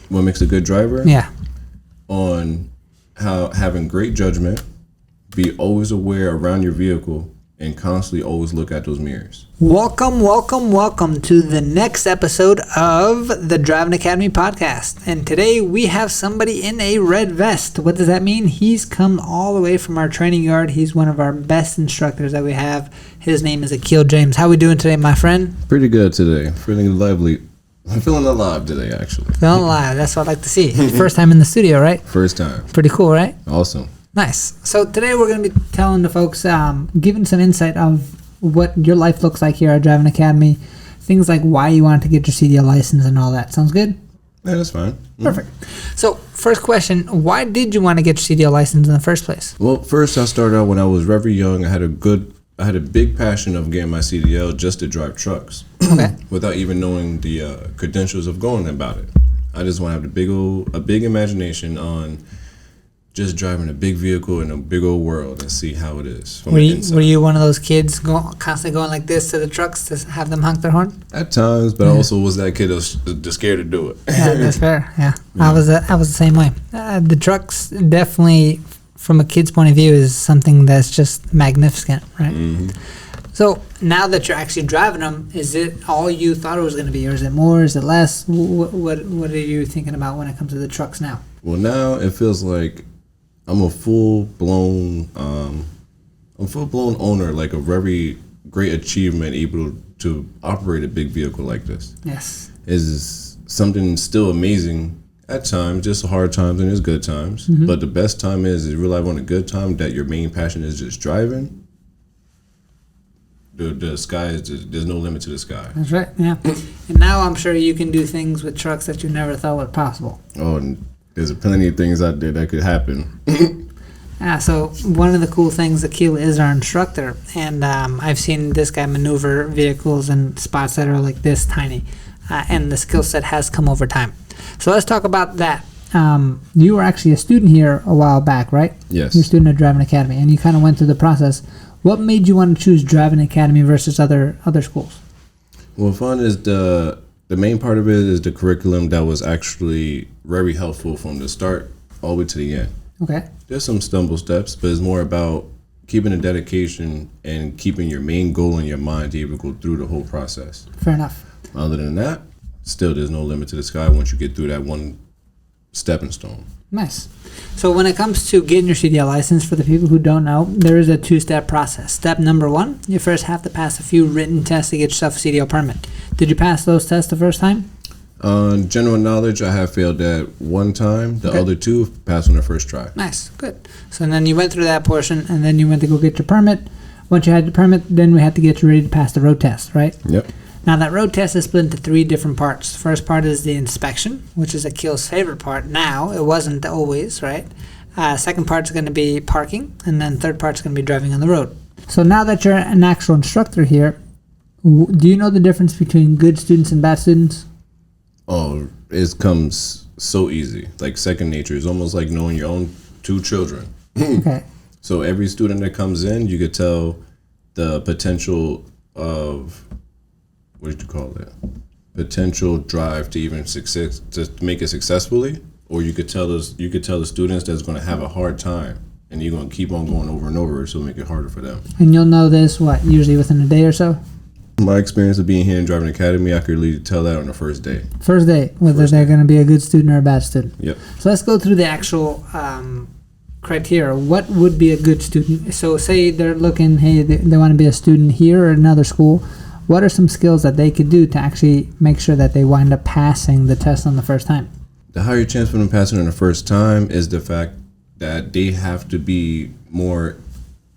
what makes a good driver? Yeah. On how having great judgment, be always aware around your vehicle, and constantly always look at those mirrors. Welcome to the next episode of the Driving Academy podcast. And today we have somebody in a red vest. What does that mean? He's come all the way from our training yard. He's one of our best instructors that we have. His name is Akil James. How are we doing today, my friend? Pretty good today. Feeling lively. I'm feeling alive today, actually. Feeling alive. That's what I like to see. First time in the studio, right? First time. Pretty cool, right? Awesome. Nice. So today we're going to be telling the folks, giving some insight of what your life looks like here at Driving Academy, things like why you wanted to get your CDL license and all that. Sounds good? Yeah, that's fine. Perfect. So first question, why did you want to get your CDL license in the first place? Well, first I started out when I was very young. I had a big passion of getting my CDL just to drive trucks. Okay. Without even knowing the credentials of going about it. I just want to have a big imagination on just driving a big vehicle in a big old world and see how it is. Were you one of those kids constantly going like this to the trucks to have them honk their horn? At times, but I also was that kid that was just scared to do it. Yeah, that's fair. Yeah. I was the same way. The trucks definitely, from a kid's point of view, is something that's just magnificent, right? Mm-hmm. So now that you're actually driving them, is it all you thought it was going to be, or is it more? Is it less? What are you thinking about when it comes to the trucks now? Well, now it feels like I'm a full blown owner, like a very great achievement, able to operate a big vehicle like this. Yes, is something still amazing at times, just hard times and there's good times. Mm-hmm. But the best time is realize on a good time that your main passion is just driving. The sky is there's no limit to the sky. That's right. Yeah, and now I'm sure you can do things with trucks that you never thought were possible. Oh, and there's plenty of things out there that could happen. So one of the cool things, Akil is our instructor, and I've seen this guy maneuver vehicles in spots that are like this tiny, and the skill set has come over time. So let's talk about that. You were actually a student here a while back, right? Yes. You're a student at Driving Academy, and you kind of went through the process. What made you want to choose Driving Academy versus other schools? Well, fun is the main part of it is the curriculum that was actually very helpful from the start all the way to the end. Okay. There's some stumble steps, but it's more about keeping a dedication and keeping your main goal in your mind to be able to go through the whole process. Fair enough. Other than that, still there's no limit to the sky once you get through that one stepping stone. Nice. So when it comes to getting your CDL license, for the people who don't know, there is a two-step process. Step number one, you first have to pass a few written tests to get yourself a CDL permit. Did you pass those tests the first time? General knowledge, I have failed that one time. The other two passed on the first try. Nice, good. So then you went through that portion, and then you went to go get your permit. Once you had your permit, then we had to get you ready to pass the road test, right? Yep. Now that road test is split into three different parts. The first part is the inspection, which is Akil's favorite part now. It wasn't always, right? Second part's going to be parking, and then third part's going to be driving on the road. So now that you're an actual instructor here, do you know the difference between good students and bad students? Oh, it comes so easy. Like second nature. It's almost like knowing your own two children. Okay. So every student that comes in, you could tell the potential of, what did you call it? Potential drive to even success, to make it successfully, or you could tell the students that's going to have a hard time, and you're going to keep on going over and over, so make it harder for them. And you'll know this usually within a day or so. My experience of being here in Driving Academy, I could really tell that on the first day. First day, whether they're going to be a good student or a bad student. Yep. So let's go through the actual criteria. What would be a good student? So say they're looking, hey, they want to be a student here or another school. What are some skills that they could do to actually make sure that they wind up passing the test on the first time? The higher chance for them passing on the first time is the fact that they have to be more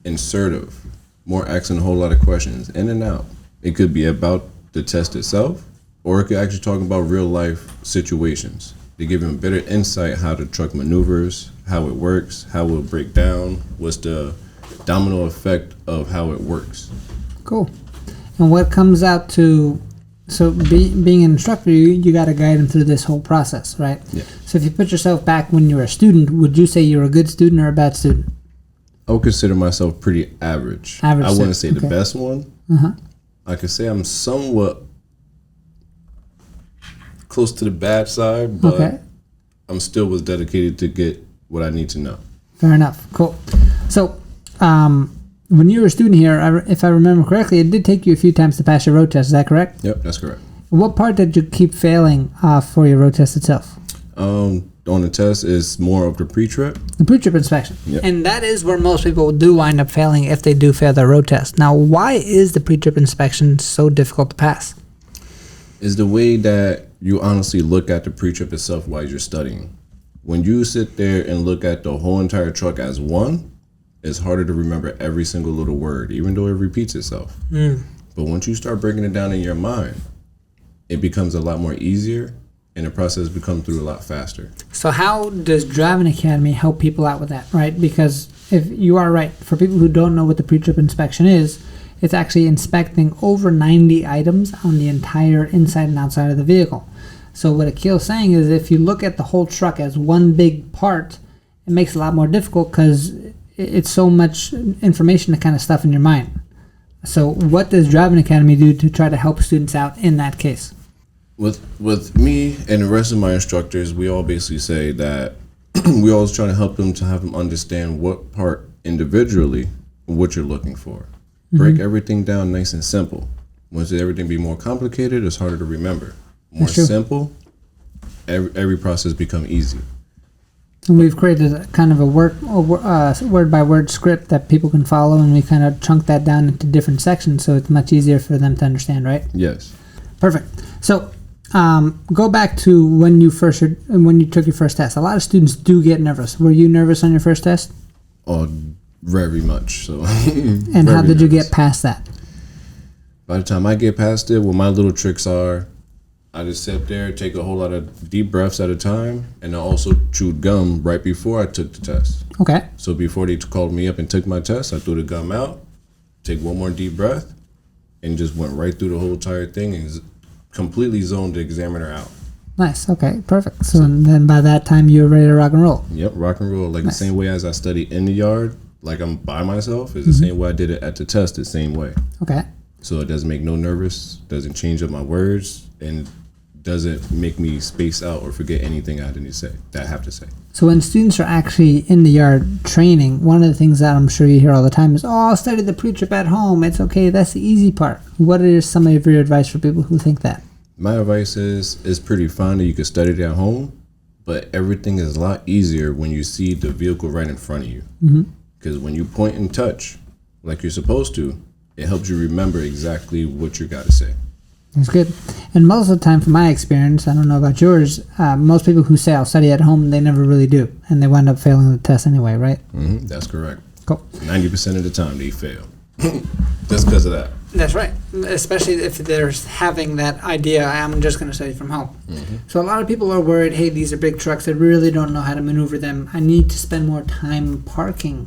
assertive, more asking a whole lot of questions, in and out. It could be about the test itself, or it could actually talk about real life situations. They give them better insight how the truck maneuvers, how it works, how it will break down, what's the domino effect of how it works. Cool. And what comes out to, so being an instructor, you got to guide them through this whole process, right? Yeah. So if you put yourself back when you were a student, would you say you're a good student or a bad student? I would consider myself pretty average. I wouldn't say the best one. Uh-huh. I could say I'm somewhat close to the bad side, but I'm still was dedicated to get what I need to know. Fair enough. Cool. So, when you were a student here, if I remember correctly, it did take you a few times to pass your road test. Is that correct? Yep, that's correct. What part did you keep failing for your road test itself? On the test is more of the pre-trip. The pre-trip inspection. Yep. And that is where most people do wind up failing if they do fail their road test. Now, why is the pre-trip inspection so difficult to pass? Is the way that you honestly look at the pre-trip itself while you're studying. When you sit there and look at the whole entire truck as one, it's harder to remember every single little word, even though it repeats itself. But once you start breaking it down in your mind, it becomes a lot more easier, and the process becomes through a lot faster. So how does Driving Academy help people out with that, right? Because if you are right, for people who don't know what the pre-trip inspection is, it's actually inspecting over 90 items on the entire inside and outside of the vehicle. So what Akil's saying is if you look at the whole truck as one big part, it makes it a lot more difficult because it's so much information to kind of stuff in your mind. So what does Driving Academy do to try to help students out in that case? With me and the rest of my instructors, we all basically say that we always try to help them to have them understand what part individually what you're looking for. Break everything down nice and simple. Once everything be more complicated, it's harder to remember. More simple, every process become easy. And we've created a kind of a word by word script that people can follow, and we kind of chunk that down into different sections, so it's much easier for them to understand, right? Yes. Perfect. So go back to when you took your first test. A lot of students do get nervous. Were you nervous on your first test? Oh, very much so. And how did you get past that? By the time I get past it, what my little tricks are, I just sit there, take a whole lot of deep breaths at a time, and I also chewed gum right before I took the test. Okay. So before they called me up and took my test, I threw the gum out, take one more deep breath, and just went right through the whole entire thing and completely zoned the examiner out. Nice. Okay. Perfect. So then by that time you were ready to rock and roll. Yep, rock and roll. Like nice. The same way as I study in the yard, like I'm by myself, is the same way I did it at the test, the same way. Okay. So it doesn't make no nervous, doesn't change up my words, and doesn't make me space out or forget anything I have to say. So when students are actually in the yard training, one of the things that I'm sure you hear all the time is, oh, I'll study the pre-trip at home. It's okay. That's the easy part. What is some of your advice for people who think that? My advice is it's pretty fine that you can study it at home, but everything is a lot easier when you see the vehicle right in front of you. Because when you point and touch like you're supposed to, it helps you remember exactly what you got to say. That's good. And most of the time, from my experience, I don't know about yours, most people who say I'll study at home, they never really do. And they wind up failing the test anyway, right? That's correct. Cool. 90% of the time they fail. Just because of that. That's right. Especially if they're having that idea, I'm just going to study from home. So a lot of people are worried, hey, these are big trucks. I really don't know how to maneuver them. I need to spend more time parking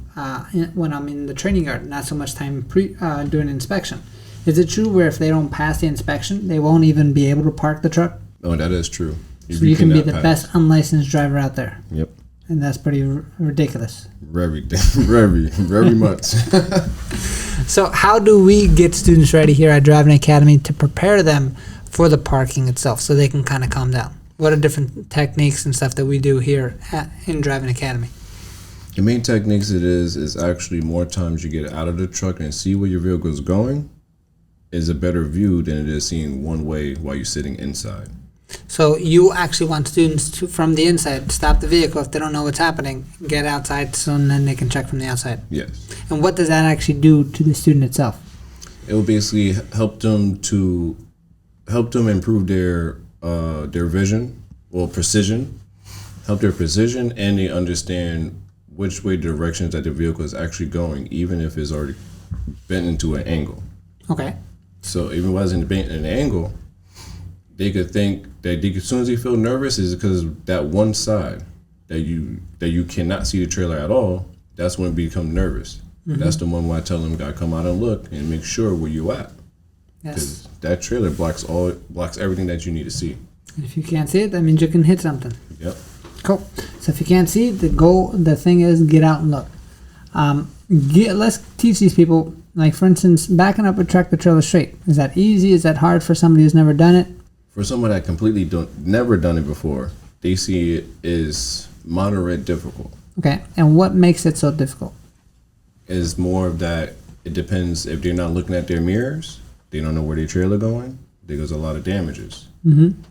when I'm in the training yard, not so much time doing inspection. Is it true where if they don't pass the inspection, they won't even be able to park the truck? Oh, that is true. So you can be the best unlicensed driver out there. Yep. And that's pretty ridiculous. Very much. So how do we get students ready here at Driving Academy to prepare them for the parking itself so they can kind of calm down? What are different techniques and stuff that we do here in Driving Academy? The main techniques is actually more times you get out of the truck and see where your vehicle is going is a better view than it is seeing one way while you're sitting inside. So you actually want students to, from the inside, stop the vehicle if they don't know what's happening, get outside so then they can check from the outside. Yes. And what does that actually do to the student itself? It will basically help them improve their vision or precision, help their precision, and they understand which way the directions that the vehicle is actually going, even if it's already bent into an angle. Okay. So even while it's bent in an angle, they could think that as soon as they feel nervous is because that one side that you cannot see the trailer at all, that's when they become nervous. That's the one where I tell them, gotta come out and look and make sure where you at. Yes. Because that trailer blocks everything that you need to see. And if you can't see it, that means you can hit something. Yep. Cool. So if you can't see it, the thing is get out and look. Let's teach these people, like for instance, backing up a tractor trailer straight. Is that easy? Is that hard for somebody who's never done it? For someone that completely never done it before, they see it as moderate difficult. Okay, and what makes it so difficult? It's more of that. It depends if they're not looking at their mirrors. They don't know where their trailer going. There's a lot of damages. Mm-hmm.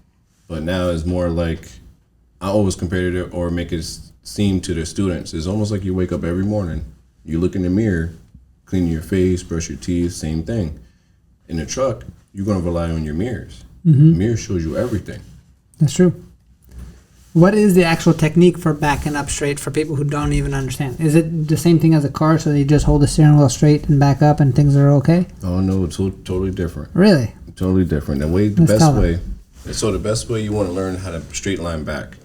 But now it's more like, I always compare it or make it seem to the students. It's almost like you wake up every morning, you look in the mirror, clean your face, brush your teeth, same thing. In the truck, you're going to rely on your mirrors. Mm-hmm. The mirror shows you everything. That's true. What is the actual technique for backing up straight for people who don't even understand? Is it the same thing as a car, so you just hold the steering wheel straight and back up and things are okay? Oh no, it's totally different. Really? Totally different. The best way you want to learn how to straight line back,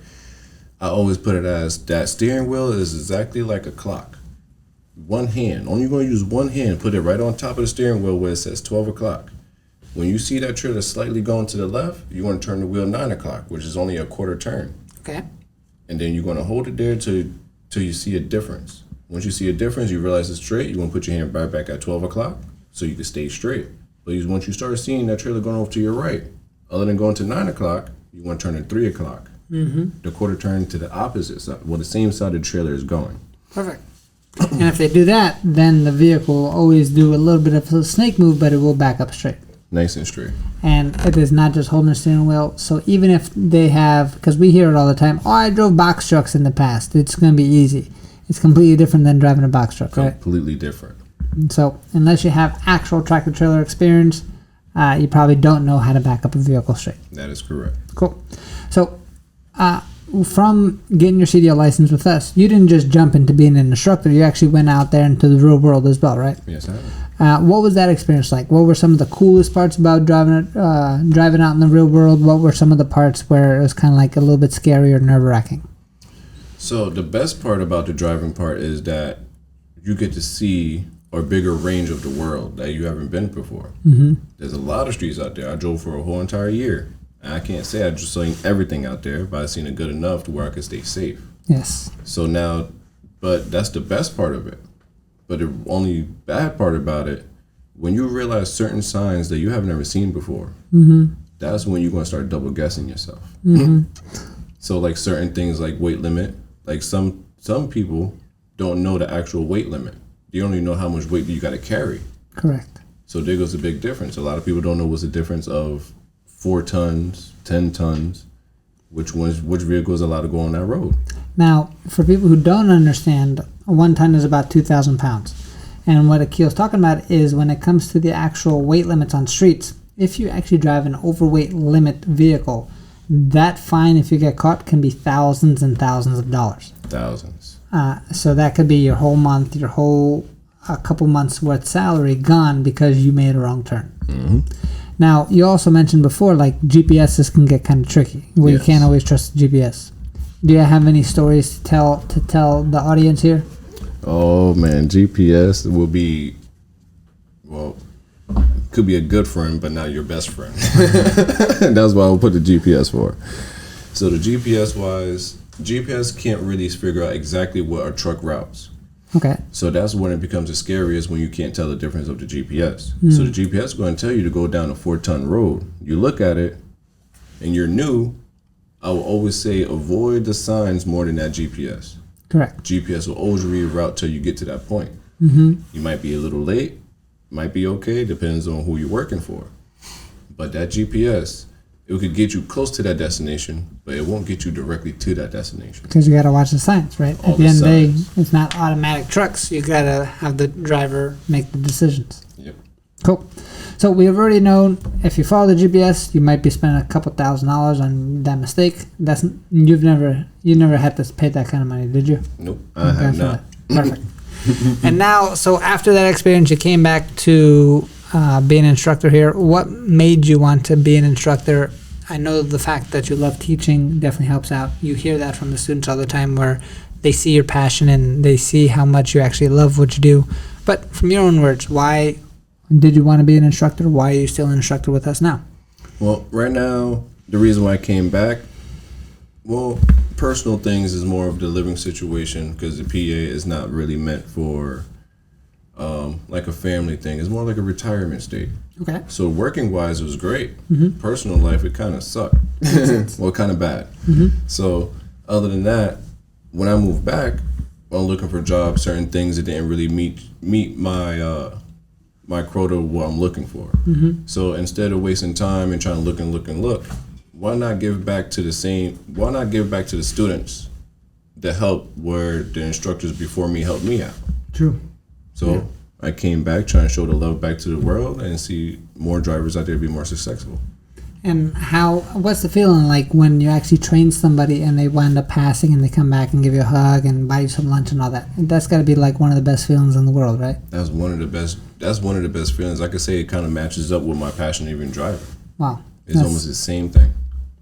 I always put it as that steering wheel is exactly like a clock. One hand, only going to use one hand, put it right on top of the steering wheel where it says 12 o'clock. When you see that trailer slightly going to the left, you want to turn the wheel 9 o'clock, which is only a quarter turn. Okay. And then you're going to hold it there till you see a difference. Once you see a difference, you realize it's straight, you want to put your hand right back at 12 o'clock so you can stay straight. But once you start seeing that trailer going over to your right, other than going to 9 o'clock, you want to turn it 3 o'clock. Mm-hmm. The quarter turn to the opposite side, the same side of the trailer is going. Perfect. And if they do that, then the vehicle will always do a little bit of a snake move, but it will back up straight. Nice and straight. And it is not just holding the steering wheel. So even if they have, because we hear it all the time, oh, I drove box trucks in the past, it's going to be easy. It's completely different than driving a box truck, right? Completely different. So unless you have actual tractor trailer experience, you probably don't know how to back up a vehicle straight. That is correct. Cool. So from getting your CDL license with us, you didn't just jump into being an instructor. You actually went out there into the real world as well, right? Yes, I have. What was that experience like? What were some of the coolest parts about driving out in the real world? What were some of the parts where it was kind of like a little bit scary or nerve-wracking? So the best part about the driving part is that you get to see a bigger range of the world that you haven't been before. Mm-hmm. There's a lot of streets out there. I drove for a whole entire year. I can't say I just seen everything out there, but I've seen it good enough to where I could stay safe. Yes. So now, but that's the best part of it. But the only bad part about it, when you realize certain signs that you have never seen before, mm-hmm. that's when you're going to start double guessing yourself. Mm-hmm. So like certain things like weight limit, like some people don't know the actual weight limit. They only know how much weight you got to carry. Correct. So there goes a big difference. A lot of people don't know what's the difference of 4 tons, 10 tons, which vehicle is allowed to go on that road. Now, for people who don't understand, 1 ton is about 2,000 pounds. And what Akil's talking about is when it comes to the actual weight limits on streets, if you actually drive an overweight limit vehicle, that fine, if you get caught, can be thousands and thousands of dollars. Thousands. So that could be your whole month, a couple months worth salary gone because you made a wrong turn. Mm-hmm. Now, you also mentioned before, like GPSs can get kind of tricky, where Yes. you can't always trust the GPS. Do you have any stories to tell the audience here? Oh man, GPS will be, well, could be a good friend, but not your best friend. That's why I'll put the GPS for. So the GPS can't really figure out exactly what a truck routes. Okay. So that's when it becomes the scariest, when you can't tell the difference of the GPS. Mm. So the GPS is going to tell you to go down a 4-ton road. You look at it, and you're new. I will always say avoid the signs more than that GPS. Correct. GPS will always reroute till you get to that point. Mm-hmm. You might be a little late, might be okay, depends on who you're working for. But that GPS, it could get you close to that destination, but it won't get you directly to that destination. Because you got to watch the signs, right? All At the the end of the day, signs. it's not automatic trucks. You got to have the driver make the decisions. Yep. Cool. So we have already known if you follow the GPS, you might be spending a couple $1,000s on that mistake. You never had to pay that kind of money, did you? Nope, I have not. Perfect. And now, so after that experience, you came back to be an instructor here. What made you want to be an instructor? I know the fact that you love teaching definitely helps out. You hear that from the students all the time, where they see your passion and they see how much you actually love what you do. But from your own words, why did you want to be an instructor? Why are you still an instructor with us now? Well, right now, the reason why I came back, well, personal things is more of the living situation, because the PA is not really meant for like a family thing. It's more like a retirement state. Okay. So working wise, it was great. Mm-hmm. Personal life, it kind of sucked. Well, kind of bad. So other than that, when I moved back, when I'm looking for jobs, certain things that didn't really meet my my quota of what I'm looking for. So instead of wasting time and trying to look, why not give back to the students that helped where the instructors before me helped me out? True. So I came back trying to show the love back to the world and see more drivers out there be more successful. And what's the feeling like when you actually train somebody and they wind up passing and they come back and give you a hug and buy you some lunch and all that? That's got to be like one of the best feelings in the world, right? That's one of the best feelings. I could say it kind of matches up with my passion of even driving. Wow. It's almost the same thing.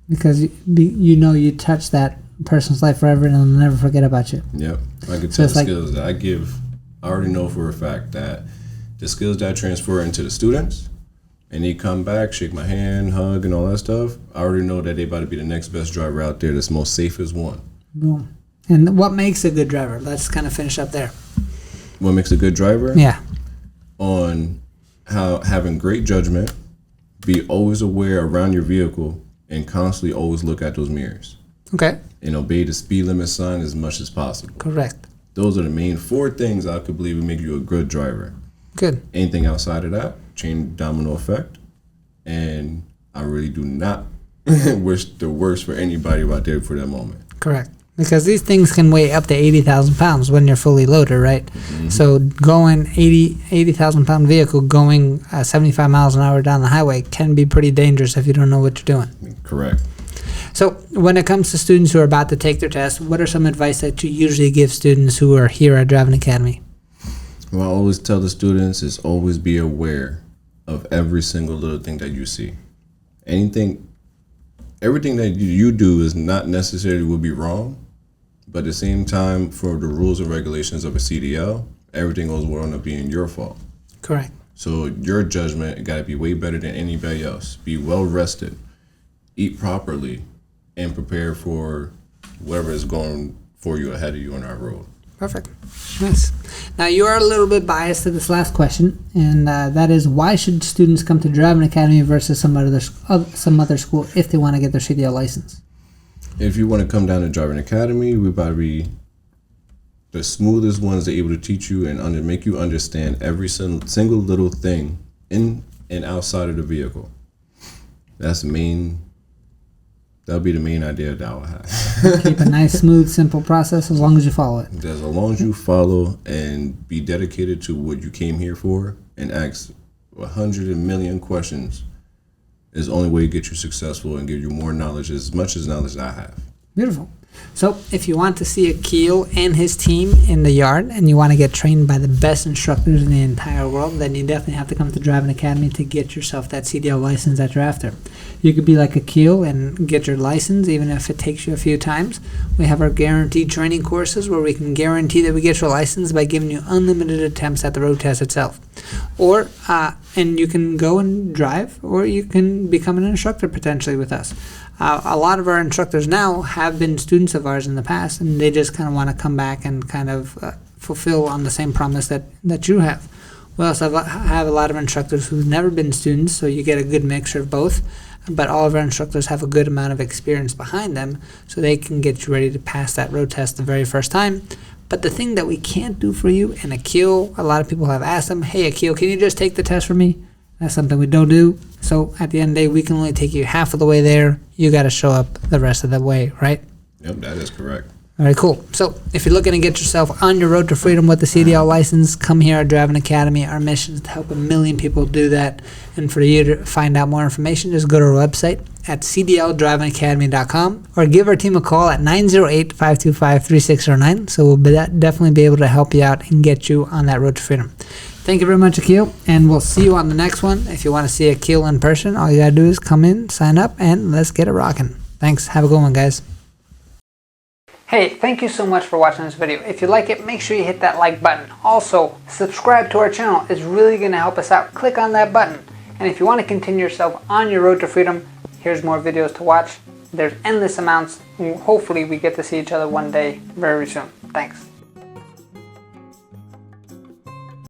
Because you touch that person's life forever and they'll never forget about you. Yep. I could tell the skills that I give. I already know for a fact that the skills that I transfer into the students, and they come back, shake my hand, hug, and all that stuff, I already know that they about to be the next best driver out there, that's most safest one. Boom. And what makes a good driver? Let's kind of finish up there. What makes a good driver? Yeah. On how having great judgment, be always aware around your vehicle, and constantly always look at those mirrors. Okay. And obey the speed limit sign as much as possible. Correct. Those are the main 4 things I could believe would make you a good driver. Good. Anything outside of that, chain domino effect. And I really do not wish the worst for anybody out there for that moment. Correct. Because these things can weigh up to 80,000 pounds when you're fully loaded, right? So going 80,000 pound vehicle going 75 miles an hour down the highway can be pretty dangerous if you don't know what you're doing. Correct. So when it comes to students who are about to take their test, what are some advice that you usually give students who are here at Driving Academy? Well, I always tell the students is always be aware of every single little thing that you see. Everything that you do is not necessarily will be wrong, but at the same time, for the rules and regulations of a CDL, everything goes on up being your fault. Correct. So your judgment got to be way better than anybody else. Be well rested, eat properly, and prepare for whatever is going for you ahead of you on our road. Perfect. Nice. Now, you are a little bit biased to this last question, and that is, why should students come to Driving Academy versus some other school if they want to get their CDL license? If you want to come down to Driving Academy, we're about to be the smoothest ones that are able to teach you and make you understand every single little thing in and outside of the vehicle. That'll be the main idea that I'll have. Keep a nice, smooth, simple process as long as you follow it. As long as you follow and be dedicated to what you came here for and ask 100 million questions is the only way to get you successful and give you more knowledge, as much as knowledge that I have. Beautiful. So if you want to see Akil and his team in the yard and you want to get trained by the best instructors in the entire world, then you definitely have to come to Driving Academy to get yourself that CDL license that you're after. You could be like Akil and get your license even if it takes you a few times. We have our guaranteed training courses where we can guarantee that we get your license by giving you unlimited attempts at the road test itself. Or and you can go and drive, or you can become an instructor potentially with us. A lot of our instructors now have been students of ours in the past, and they just kind of want to come back and kind of fulfill on the same promise that you have. We also have a lot of instructors who've never been students, so you get a good mixture of both. But all of our instructors have a good amount of experience behind them, so they can get you ready to pass that road test the very first time. But the thing that we can't do for you, and Akil, a lot of people have asked him, hey Akil, can you just take the test for me? That's something we don't do. So at the end of the day, we can only take you half of the way there. You got to show up the rest of the way, right? Yep, that is correct. All right, cool. So if you're looking to get yourself on your road to freedom with the CDL license, come here at Driving Academy. Our mission is to help 1 million people do that. And for you to find out more information, just go to our website at cdldrivingacademy.com or give our team a call at 908-525-3609. So we'll definitely be able to help you out and get you on that road to freedom. Thank you very much, Akil, and we'll see you on the next one. If you want to see Akil in person, all you got to do is come in, sign up, and let's get it rocking. Thanks. Have a good one, guys. Hey, thank you so much for watching this video. If you like it, make sure you hit that like button. Also, subscribe to our channel. It's really going to help us out. Click on that button. And if you want to continue yourself on your road to freedom, here's more videos to watch. There's endless amounts. Hopefully, we get to see each other one day very soon. Thanks.